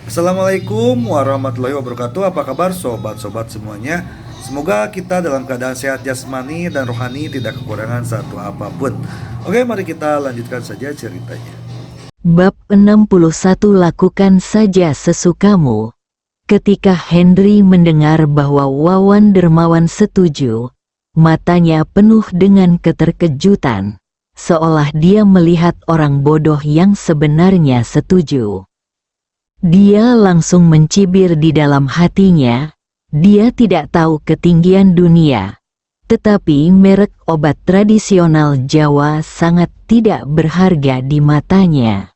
Assalamualaikum warahmatullahi wabarakatuh. Apa kabar sobat-sobat semuanya? Semoga kita dalam keadaan sehat jasmani dan rohani, tidak kekurangan satu apapun. Oke, mari kita lanjutkan saja ceritanya. Bab 61. Lakukan saja sesukamu. Ketika Henry mendengar bahwa Wawan Dermawan setuju, matanya penuh dengan keterkejutan, seolah dia melihat orang bodoh yang sebenarnya setuju. Dia langsung mencibir di dalam hatinya. Dia tidak tahu ketinggian dunia, tetapi merek obat tradisional Jawa sangat tidak berharga di matanya.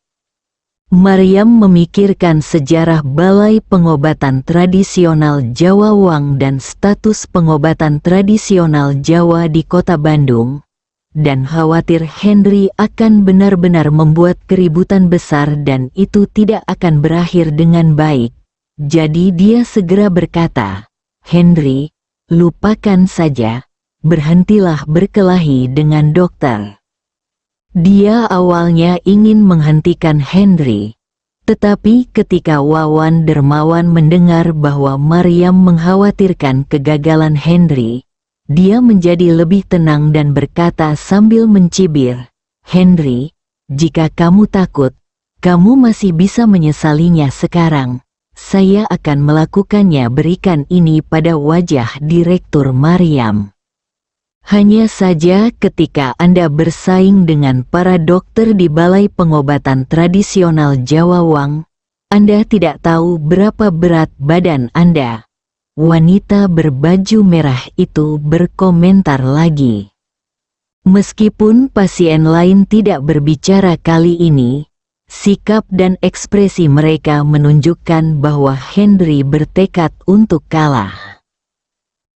Maryam memikirkan sejarah Balai Pengobatan Tradisional Jawa Wang dan status pengobatan tradisional Jawa di Kota Bandung, dan khawatir Henry akan benar-benar membuat keributan besar dan itu tidak akan berakhir dengan baik. Jadi dia segera berkata, "Henry, lupakan saja, berhentilah berkelahi dengan dokter." Dia awalnya ingin menghentikan Henry, tetapi ketika Wawan Dermawan mendengar bahwa Maryam mengkhawatirkan kegagalan Henry, dia menjadi lebih tenang dan berkata sambil mencibir, "Henry, jika kamu takut, kamu masih bisa menyesalinya sekarang. Saya akan melakukannya." Berikan ini pada wajah Direktur Maryam. Hanya saja ketika Anda bersaing dengan para dokter di Balai Pengobatan Tradisional Jawa Wang, Anda tidak tahu berapa berat badan Anda. Wanita berbaju merah itu berkomentar lagi. Meskipun pasien lain tidak berbicara kali ini, sikap dan ekspresi mereka menunjukkan bahwa Henry bertekad untuk kalah.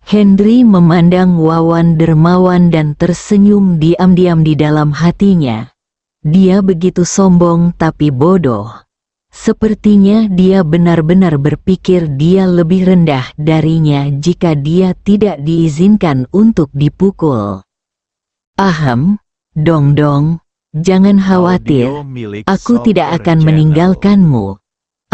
Henry memandang Wawan Dermawan dan tersenyum diam-diam di dalam hatinya. Dia begitu sombong tapi bodoh. Sepertinya dia benar-benar berpikir dia lebih rendah darinya jika dia tidak diizinkan untuk dipukul. "Ahem, dong, jangan khawatir, aku tidak akan meninggalkanmu,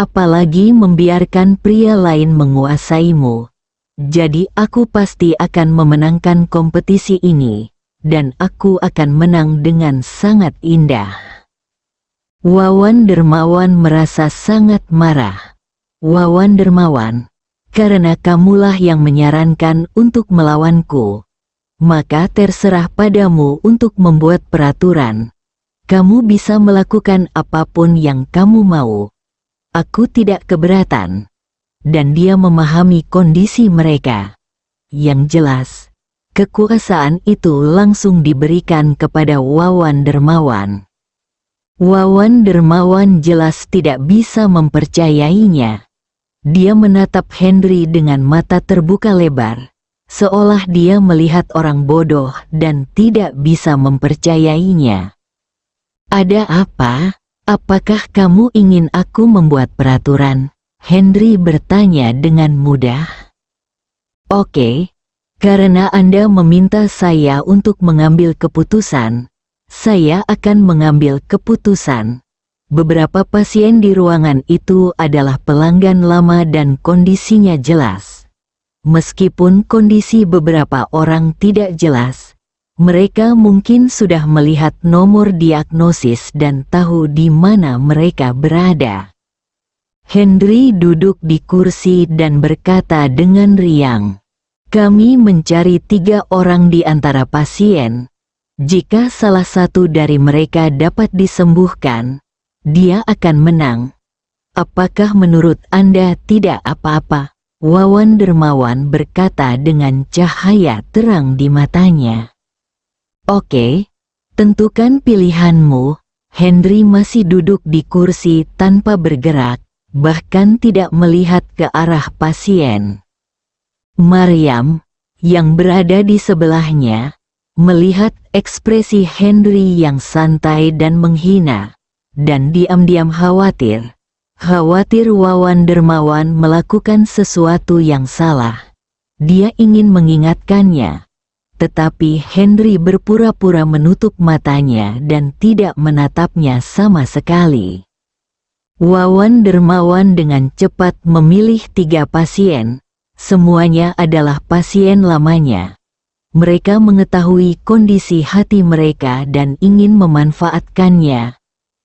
apalagi membiarkan pria lain menguasaimu. Jadi aku pasti akan memenangkan kompetisi ini, dan aku akan menang dengan sangat indah." Wawan Dermawan merasa sangat marah. "Wawan Dermawan, karena kamulah yang menyarankan untuk melawanku, maka terserah padamu untuk membuat peraturan. Kamu bisa melakukan apapun yang kamu mau. Aku tidak keberatan." Dan dia memahami kondisi mereka. Yang jelas, kekuasaan itu langsung diberikan kepada Wawan Dermawan. Wawan Dermawan jelas tidak bisa mempercayainya. Dia menatap Henry dengan mata terbuka lebar, seolah dia melihat orang bodoh dan tidak bisa mempercayainya. "Ada apa? Apakah kamu ingin aku membuat peraturan?" Henry bertanya dengan mudah. "Oke, karena Anda meminta saya untuk mengambil keputusan, saya akan mengambil keputusan. Beberapa pasien di ruangan itu adalah pelanggan lama dan kondisinya jelas. Meskipun kondisi beberapa orang tidak jelas, mereka mungkin sudah melihat nomor diagnosis dan tahu di mana mereka berada." Henry duduk di kursi dan berkata dengan riang, "Kami mencari 3 orang di antara pasien. Jika salah satu dari mereka dapat disembuhkan, dia akan menang. Apakah menurut Anda tidak apa-apa?" Wawan Dermawan berkata dengan cahaya terang di matanya. "Oke, tentukan pilihanmu." Henry masih duduk di kursi tanpa bergerak, bahkan tidak melihat ke arah pasien. Maryam, yang berada di sebelahnya, melihat ekspresi Henry yang santai dan menghina, dan diam-diam khawatir Wawan Dermawan melakukan sesuatu yang salah. Dia ingin mengingatkannya, tetapi Henry berpura-pura menutup matanya dan tidak menatapnya sama sekali. Wawan dermawan dengan cepat memilih 3 pasien. Semuanya adalah pasien lamanya. Mereka mengetahui kondisi hati mereka dan ingin memanfaatkannya.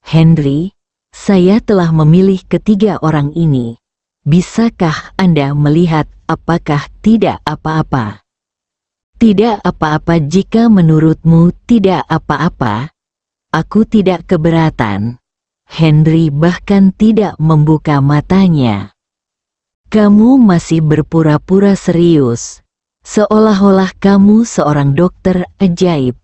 Henry, saya telah memilih ketiga orang ini. Bisakah Anda melihat apakah tidak apa-apa? Tidak apa-apa jika menurutmu tidak apa-apa. Aku tidak keberatan. Henry bahkan tidak membuka matanya. Kamu masih berpura-pura serius. Seolah-olah kamu seorang dokter ajaib.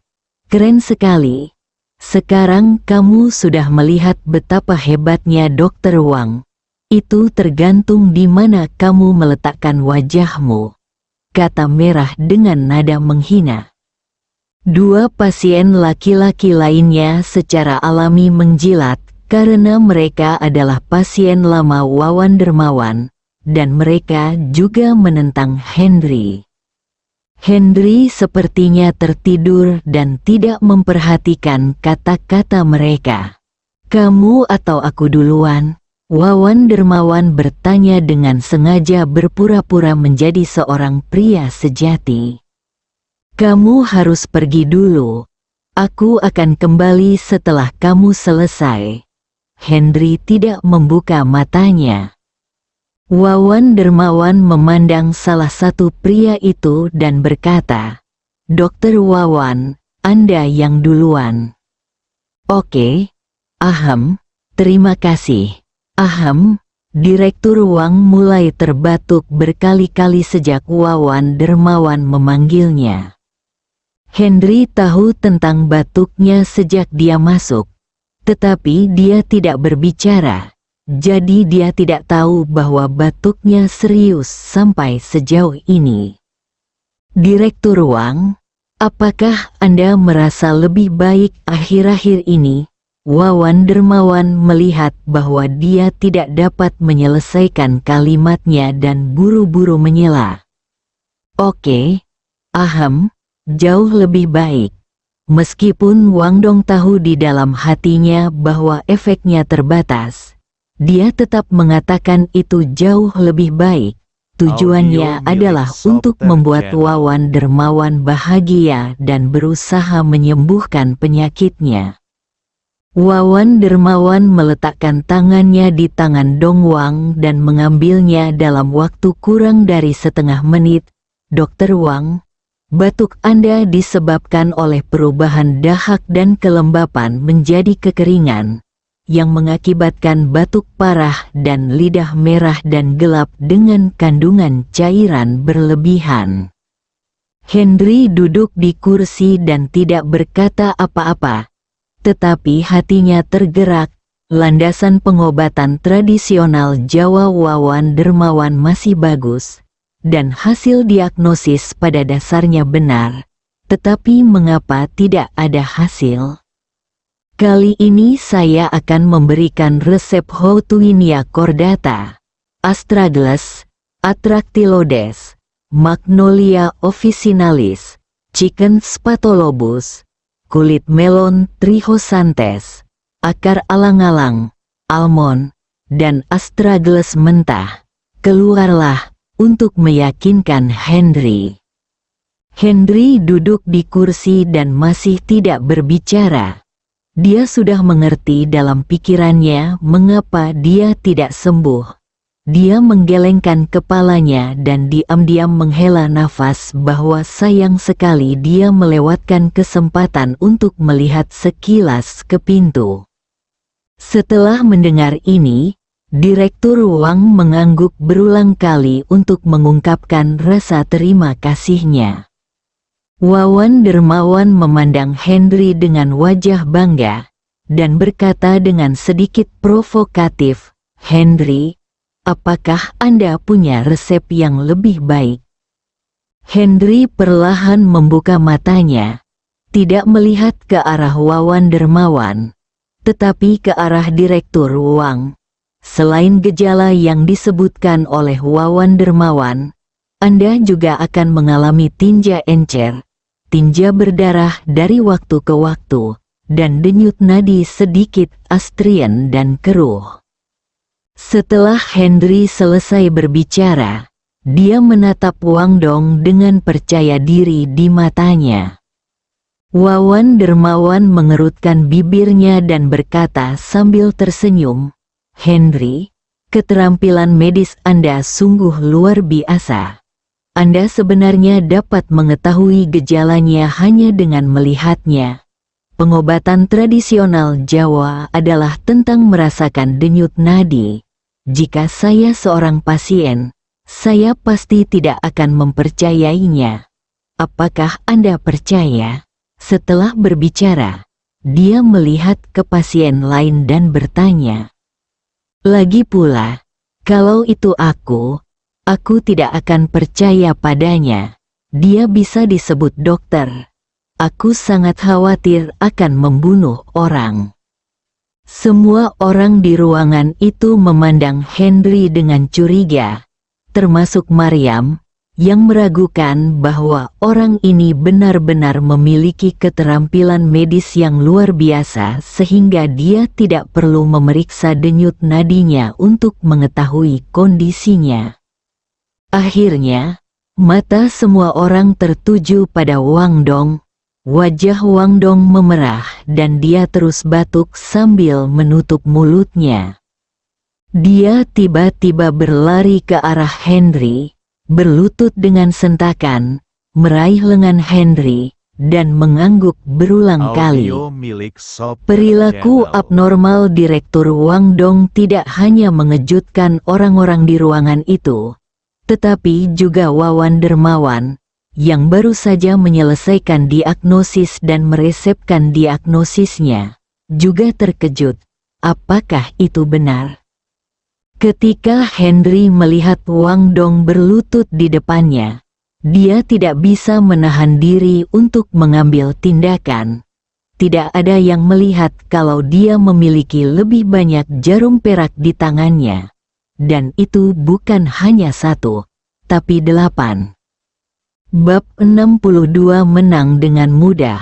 Keren sekali. Sekarang kamu sudah melihat betapa hebatnya Dr. Wang. Itu tergantung di mana kamu meletakkan wajahmu, kata Merah dengan nada menghina. 2 pasien laki-laki lainnya secara alami menjilat karena mereka adalah pasien lama Wawan Dermawan, dan mereka juga menentang Henry. Henry sepertinya tertidur dan tidak memperhatikan kata-kata mereka. Kamu atau aku duluan? Wawan Dermawan bertanya dengan sengaja berpura-pura menjadi seorang pria sejati. Kamu harus pergi dulu. Aku akan kembali setelah kamu selesai. Henry tidak membuka matanya. Wawan Dermawan memandang salah satu pria itu dan berkata, Dokter Wawan, Anda yang duluan. Oke, aham, terima kasih. Aham, Direktur Wang mulai terbatuk berkali-kali sejak Wawan Dermawan memanggilnya. Henry tahu tentang batuknya sejak dia masuk. Tetapi dia tidak berbicara, jadi dia tidak tahu bahwa batuknya serius sampai sejauh ini. Direktur Wang, apakah Anda merasa lebih baik akhir-akhir ini? Wawan Dermawan melihat bahwa dia tidak dapat menyelesaikan kalimatnya dan buru-buru menyela. Oke, aham, jauh lebih baik. Meskipun Wang Dong tahu di dalam hatinya bahwa efeknya terbatas, dia tetap mengatakan itu jauh lebih baik. Tujuannya adalah untuk membuat Wawan Dermawan bahagia dan berusaha menyembuhkan penyakitnya. Wawan Dermawan meletakkan tangannya di tangan Dong Wang dan mengambilnya dalam waktu kurang dari setengah menit. Dokter Wang, batuk Anda disebabkan oleh perubahan dahak dan kelembapan menjadi kekeringan, yang mengakibatkan batuk parah dan lidah merah dan gelap dengan kandungan cairan berlebihan. Henry duduk di kursi dan tidak berkata apa-apa, tetapi hatinya tergerak. Landasan pengobatan tradisional Jawa Wawan Dermawan masih bagus, dan hasil diagnosis pada dasarnya benar, tetapi mengapa tidak ada hasil? Kali ini saya akan memberikan resep Houtuinia cordata, Astragalus, Atractylodes, Magnolia officinalis, Chicken spatholobus, kulit melon trichosantes, akar alang-alang, almond, dan astragalus mentah. Keluarlah untuk meyakinkan Henry. Henry duduk di kursi dan masih tidak berbicara. Dia sudah mengerti dalam pikirannya mengapa dia tidak sembuh. Dia menggelengkan kepalanya dan diam-diam menghela nafas bahwa sayang sekali dia melewatkan kesempatan untuk melihat sekilas ke pintu. Setelah mendengar ini, Direktur Wang mengangguk berulang kali untuk mengungkapkan rasa terima kasihnya. Wawan Dermawan memandang Henry dengan wajah bangga, dan berkata dengan sedikit provokatif, Henry, apakah Anda punya resep yang lebih baik? Henry perlahan membuka matanya, tidak melihat ke arah Wawan Dermawan, tetapi ke arah Direktur Wang. Selain gejala yang disebutkan oleh Wawan Dermawan, Anda juga akan mengalami tinja encer, tinja berdarah dari waktu ke waktu, dan denyut nadi sedikit astrien dan keruh. Setelah Henry selesai berbicara, dia menatap Wang Dong dengan percaya diri di matanya. Wawan Dermawan mengerutkan bibirnya dan berkata sambil tersenyum, "Henry, keterampilan medis Anda sungguh luar biasa. Anda sebenarnya dapat mengetahui gejalanya hanya dengan melihatnya. Pengobatan tradisional Jawa adalah tentang merasakan denyut nadi. Jika saya seorang pasien, saya pasti tidak akan mempercayainya. Apakah Anda percaya?" Setelah berbicara, dia melihat ke pasien lain dan bertanya, "Lagi pula, kalau itu aku tidak akan percaya padanya. Dia bisa disebut dokter. Aku sangat khawatir akan membunuh orang." Semua orang di ruangan itu memandang Henry dengan curiga, termasuk Maryam, yang meragukan bahwa orang ini benar-benar memiliki keterampilan medis yang luar biasa sehingga dia tidak perlu memeriksa denyut nadinya untuk mengetahui kondisinya. Akhirnya, mata semua orang tertuju pada Wang Dong. Wajah Wang Dong memerah dan dia terus batuk sambil menutup mulutnya. Dia tiba-tiba berlari ke arah Henry, berlutut dengan sentakan, meraih lengan Henry, dan mengangguk berulang kali. Perilaku abnormal Direktur Wang Dong tidak hanya mengejutkan orang-orang di ruangan itu, tetapi juga Wawan Dermawan, yang baru saja menyelesaikan diagnosis dan meresepkan diagnosisnya, juga terkejut. Apakah itu benar? Ketika Henry melihat Wang Dong berlutut di depannya, dia tidak bisa menahan diri untuk mengambil tindakan. Tidak ada yang melihat kalau dia memiliki lebih banyak jarum perak di tangannya. Dan itu bukan hanya 1, tapi 8. Bab 62 menang dengan mudah.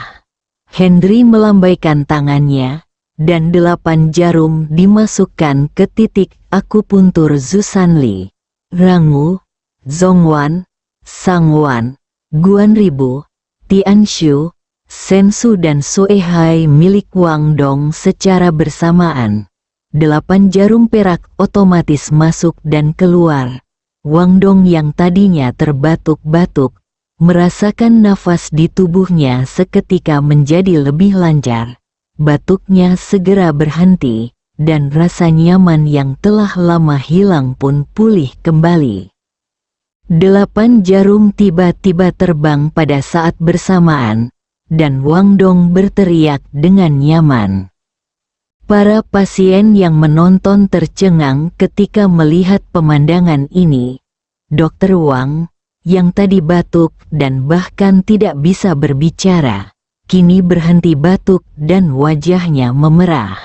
Henry melambaikan tangannya, dan 8 jarum dimasukkan ke titik akupuntur Zusanli, Rangu, Zongwan, Sangwan, Guanribu, Tianshu, Sensu dan Suehai milik Wang Dong secara bersamaan. 8 jarum perak otomatis masuk dan keluar. Wang Dong yang tadinya terbatuk-batuk, merasakan nafas di tubuhnya seketika menjadi lebih lancar. Batuknya segera berhenti, dan rasa nyaman yang telah lama hilang pun pulih kembali. 8 jarum tiba-tiba terbang pada saat bersamaan, dan Wang Dong berteriak dengan nyaman. Para pasien yang menonton tercengang ketika melihat pemandangan ini. Dokter Wang, yang tadi batuk dan bahkan tidak bisa berbicara, kini berhenti batuk dan wajahnya memerah.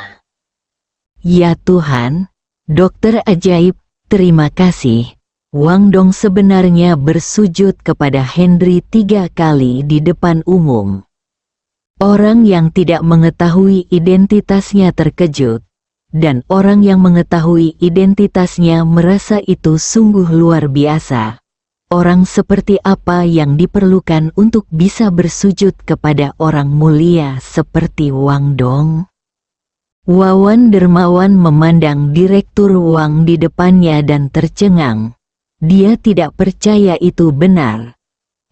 "Ya Tuhan, dokter ajaib, terima kasih." Wang Dong sebenarnya bersujud kepada Henry 3 kali di depan umum. Orang yang tidak mengetahui identitasnya terkejut, dan orang yang mengetahui identitasnya merasa itu sungguh luar biasa. Orang seperti apa yang diperlukan untuk bisa bersujud kepada orang mulia seperti Wang Dong? Wawan Dermawan memandang Direktur Wang di depannya dan tercengang. Dia tidak percaya itu benar.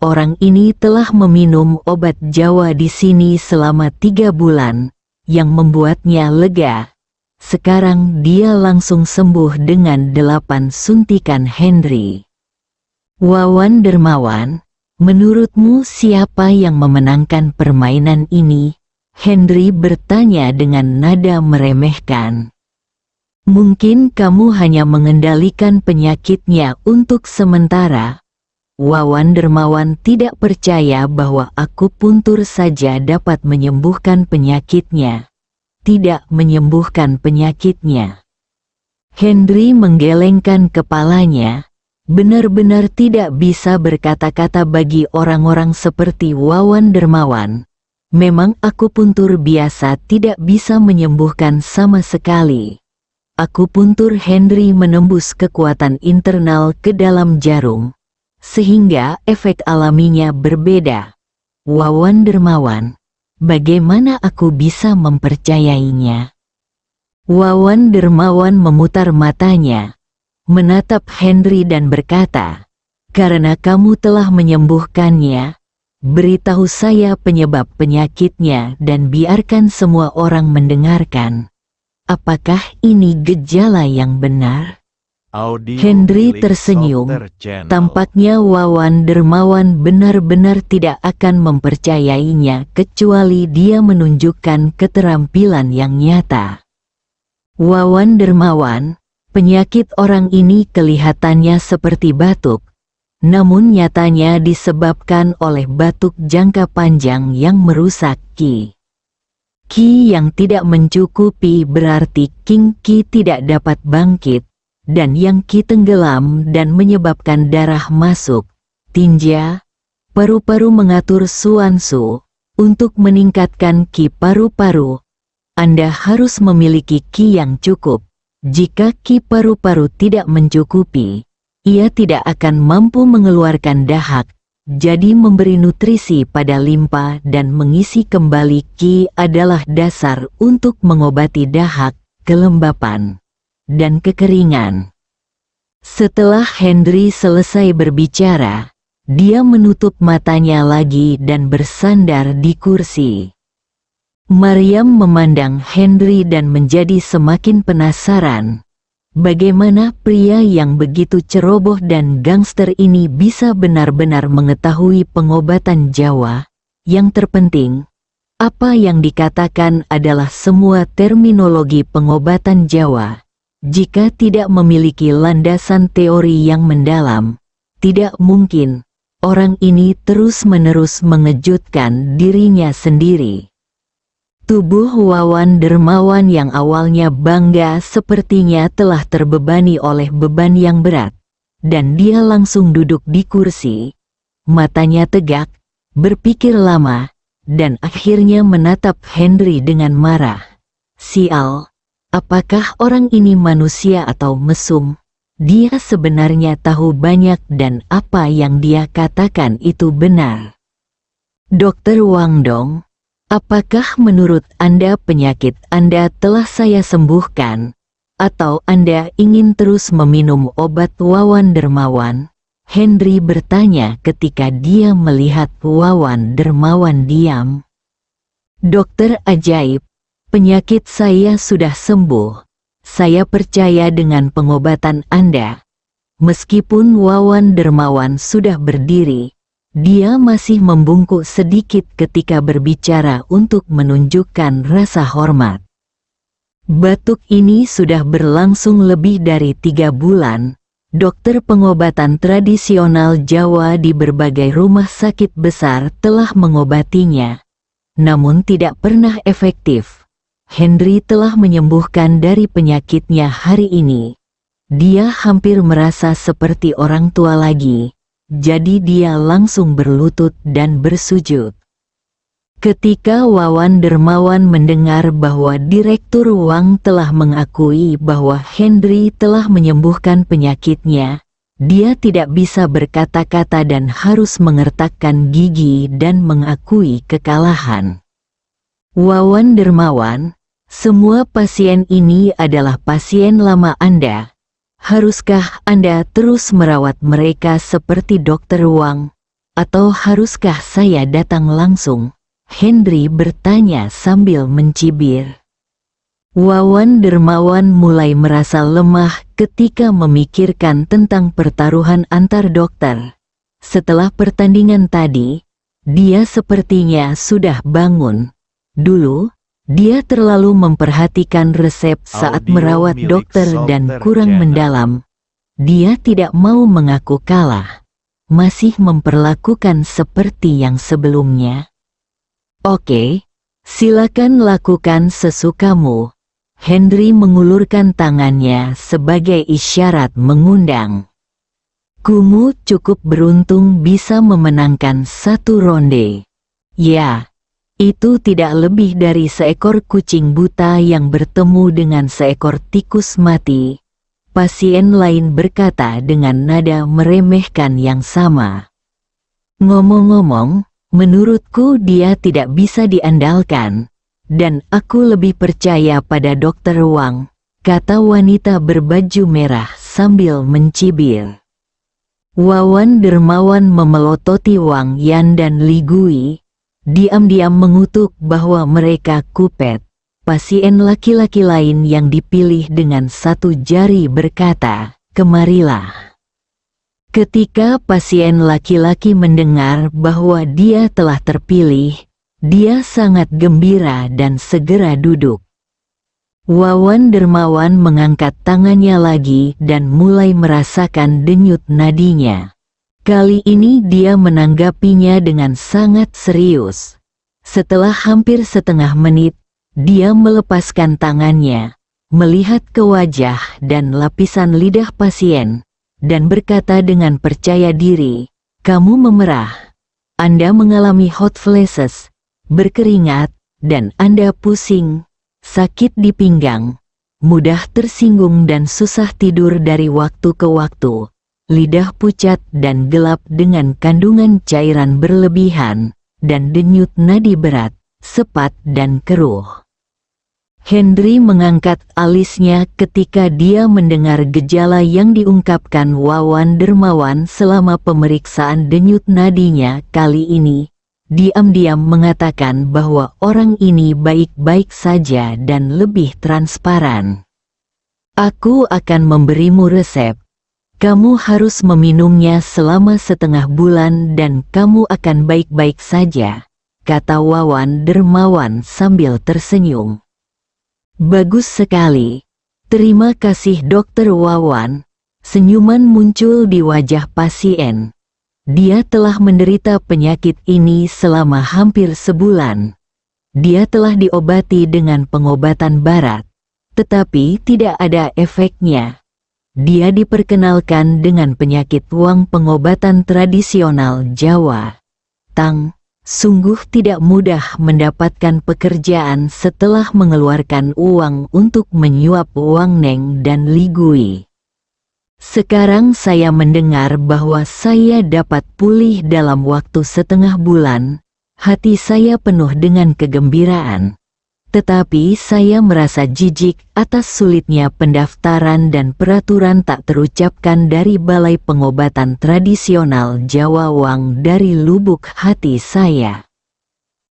Orang ini telah meminum obat Jawa di sini selama 3 bulan, yang membuatnya lega. Sekarang dia langsung sembuh dengan 8 suntikan Henry. Wawan Dermawan, menurutmu siapa yang memenangkan permainan ini? Henry bertanya dengan nada meremehkan. Mungkin kamu hanya mengendalikan penyakitnya untuk sementara. Wawan Dermawan tidak percaya bahwa akupuntur saja dapat menyembuhkan penyakitnya. Tidak menyembuhkan penyakitnya. Henry menggelengkan kepalanya. Benar-benar tidak bisa berkata-kata bagi orang-orang seperti Wawan Dermawan. Memang akupuntur biasa tidak bisa menyembuhkan sama sekali. akupuntur Henry menembus kekuatan internal ke dalam jarum, sehingga efek alaminya berbeda. Wawan dermawan, bagaimana aku bisa mempercayainya? Wawan dermawan memutar matanya, menatap Henry dan berkata, karena kamu telah menyembuhkannya, beritahu saya penyebab penyakitnya dan biarkan semua orang mendengarkan. Apakah ini gejala yang benar? Henry tersenyum, tampaknya Wawan dermawan benar-benar tidak akan mempercayainya kecuali dia menunjukkan keterampilan yang nyata. Wawan dermawan, penyakit orang ini kelihatannya seperti batuk, namun nyatanya disebabkan oleh batuk jangka panjang yang merusak Qi. Qi yang tidak mencukupi berarti Qi tidak dapat bangkit, dan yang Qi tenggelam dan menyebabkan darah masuk, tinja, paru-paru mengatur suansu, untuk meningkatkan Qi paru-paru. Anda harus memiliki Qi yang cukup. Jika Qi paru-paru tidak mencukupi, ia tidak akan mampu mengeluarkan dahak, jadi memberi nutrisi pada limpa dan mengisi kembali Qi adalah dasar untuk mengobati dahak, kelembapan, dan kekeringan. Setelah Henry selesai berbicara, dia menutup matanya lagi dan bersandar di kursi. Maryam memandang Henry dan menjadi semakin penasaran. Bagaimana pria yang begitu ceroboh dan gangster ini bisa benar-benar mengetahui pengobatan Jawa? Yang terpenting, apa yang dikatakan adalah semua terminologi pengobatan Jawa. Jika tidak memiliki landasan teori yang mendalam, tidak mungkin orang ini terus-menerus mengejutkan dirinya sendiri. Tubuh Wawan dermawan yang awalnya bangga sepertinya telah terbebani oleh beban yang berat, dan dia langsung duduk di kursi. Matanya tegak, berpikir lama, dan akhirnya menatap Henry dengan marah. Sial! Apakah orang ini manusia atau mesum? Dia sebenarnya tahu banyak dan apa yang dia katakan itu benar. Dokter Wang Dong, apakah menurut Anda penyakit Anda telah saya sembuhkan? Atau Anda ingin terus meminum obat Wawan dermawan? Henry bertanya ketika dia melihat Wawan dermawan diam. Dokter ajaib, penyakit saya sudah sembuh. Saya percaya dengan pengobatan Anda. Meskipun Wawan dermawan sudah berdiri, dia masih membungkuk sedikit ketika berbicara untuk menunjukkan rasa hormat. Batuk ini sudah berlangsung lebih dari 3 bulan. Dokter pengobatan tradisional Jawa di berbagai rumah sakit besar telah mengobatinya, namun tidak pernah efektif. Henry telah menyembuhkan dari penyakitnya hari ini. Dia hampir merasa seperti orang tua lagi, jadi dia langsung berlutut dan bersujud. Ketika Wawan dermawan mendengar bahwa Direktur Wang telah mengakui bahwa Henry telah menyembuhkan penyakitnya, dia tidak bisa berkata-kata dan harus mengertakkan gigi dan mengakui kekalahan. Wawan dermawan, semua pasien ini adalah pasien lama Anda. Haruskah Anda terus merawat mereka seperti Dokter Wang? Atau haruskah saya datang langsung? Henry bertanya sambil mencibir. Wawan dermawan mulai merasa lemah ketika memikirkan tentang pertaruhan antar dokter. Setelah pertandingan tadi, dia sepertinya sudah bangun. Dulu, dia terlalu memperhatikan resep saat merawat dokter dan kurang mendalam. Dia tidak mau mengaku kalah, masih memperlakukan seperti yang sebelumnya. Oke, silakan lakukan sesukamu. Henry mengulurkan tangannya sebagai isyarat mengundang. Kamu cukup beruntung bisa memenangkan 1 ronde. Ya. Itu tidak lebih dari seekor kucing buta yang bertemu dengan seekor tikus mati. Pasien lain berkata dengan nada meremehkan yang sama. Ngomong-ngomong, menurutku dia tidak bisa diandalkan, dan aku lebih percaya pada Dr. Wang, kata wanita berbaju merah sambil mencibir. Wawan dermawan memelototi Wang Yan dan Li Gui, diam-diam mengutuk bahwa mereka kupet. Pasien laki-laki lain yang dipilih dengan satu jari berkata, "Kemarilah." Ketika pasien laki-laki mendengar bahwa dia telah terpilih, dia sangat gembira dan segera duduk. Wawan dermawan mengangkat tangannya lagi dan mulai merasakan denyut nadinya. Kali ini dia menanggapinya dengan sangat serius. Setelah hampir setengah menit, dia melepaskan tangannya, melihat ke wajah dan lapisan lidah pasien, dan berkata dengan percaya diri, "Kamu memerah. Anda mengalami hot flashes, berkeringat, dan Anda pusing, sakit di pinggang, mudah tersinggung dan susah tidur dari waktu ke waktu, lidah pucat dan gelap dengan kandungan cairan berlebihan, dan denyut nadi berat, sepat dan keruh." Henry mengangkat alisnya ketika dia mendengar gejala yang diungkapkan Wawan dermawan selama pemeriksaan denyut nadinya kali ini. Diam-diam mengatakan bahwa orang ini baik-baik saja dan lebih transparan. "Aku akan memberimu resep. Kamu harus meminumnya selama setengah bulan dan kamu akan baik-baik saja," kata Wawan dermawan sambil tersenyum. "Bagus sekali. Terima kasih Dokter Wawan." Senyuman muncul di wajah pasien. Dia telah menderita penyakit ini selama hampir sebulan. Dia telah diobati dengan pengobatan barat, tetapi tidak ada efeknya. Dia diperkenalkan dengan penyakit Wang pengobatan tradisional Jawa. Tang, sungguh tidak mudah mendapatkan pekerjaan setelah mengeluarkan uang untuk menyuap Wang Neng dan Li Gui. Sekarang saya mendengar bahwa saya dapat pulih dalam waktu setengah bulan. Hati saya penuh dengan kegembiraan. Tetapi saya merasa jijik atas sulitnya pendaftaran dan peraturan tak terucapkan dari Balai Pengobatan Tradisional Jawa Wang dari lubuk hati saya.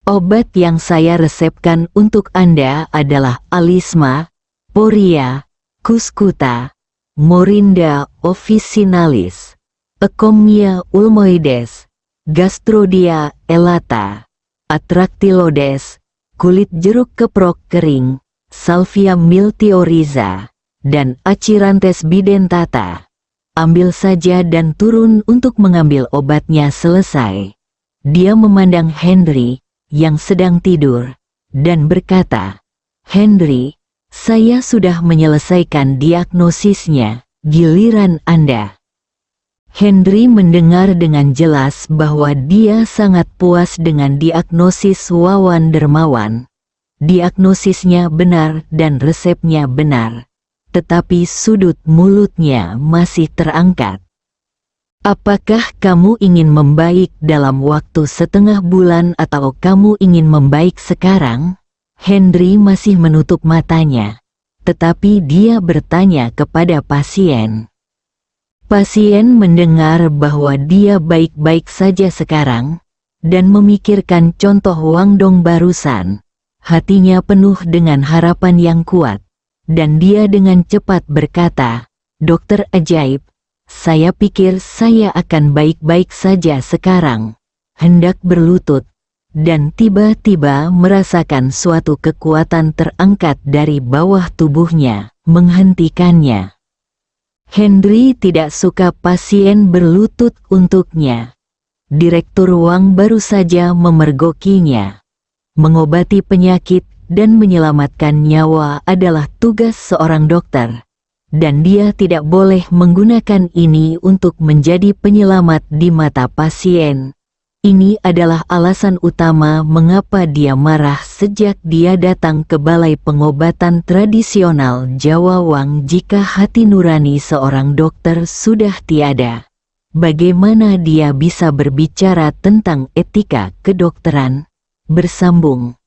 Obat yang saya resepkan untuk Anda adalah Alisma, Poria, Cuscuta, Morinda officinalis, Ecomnia ulmoides, Gastrodia elata, Atractylodes, kulit jeruk keprok kering, Salvia miltioriza, dan Acirantes bidentata. Ambil saja dan turun untuk mengambil obatnya selesai. Dia memandang Henry, yang sedang tidur, dan berkata, "Henry, saya sudah menyelesaikan diagnosisnya, giliran Anda." Henry mendengar dengan jelas bahwa dia sangat puas dengan diagnosis Wawan dermawan. Diagnosisnya benar dan resepnya benar, tetapi sudut mulutnya masih terangkat. "Apakah kamu ingin membaik dalam waktu setengah bulan atau kamu ingin membaik sekarang?" Henry masih menutup matanya, tetapi dia bertanya kepada pasien. Pasien mendengar bahwa dia baik-baik saja sekarang, dan memikirkan contoh Wang Dong barusan. Hatinya penuh dengan harapan yang kuat, dan dia dengan cepat berkata, "Dokter ajaib, saya pikir saya akan baik-baik saja sekarang." Hendak berlutut, dan tiba-tiba merasakan suatu kekuatan terangkat dari bawah tubuhnya, menghentikannya. Henry tidak suka pasien berlutut untuknya. Direktur Wang baru saja memergokinya. Mengobati penyakit dan menyelamatkan nyawa adalah tugas seorang dokter, dan dia tidak boleh menggunakan ini untuk menjadi penyelamat di mata pasien. Ini adalah alasan utama mengapa dia marah sejak dia datang ke Balai Pengobatan Tradisional Jawa Wang jika hati nurani seorang dokter sudah tiada. Bagaimana dia bisa berbicara tentang etika kedokteran? Bersambung.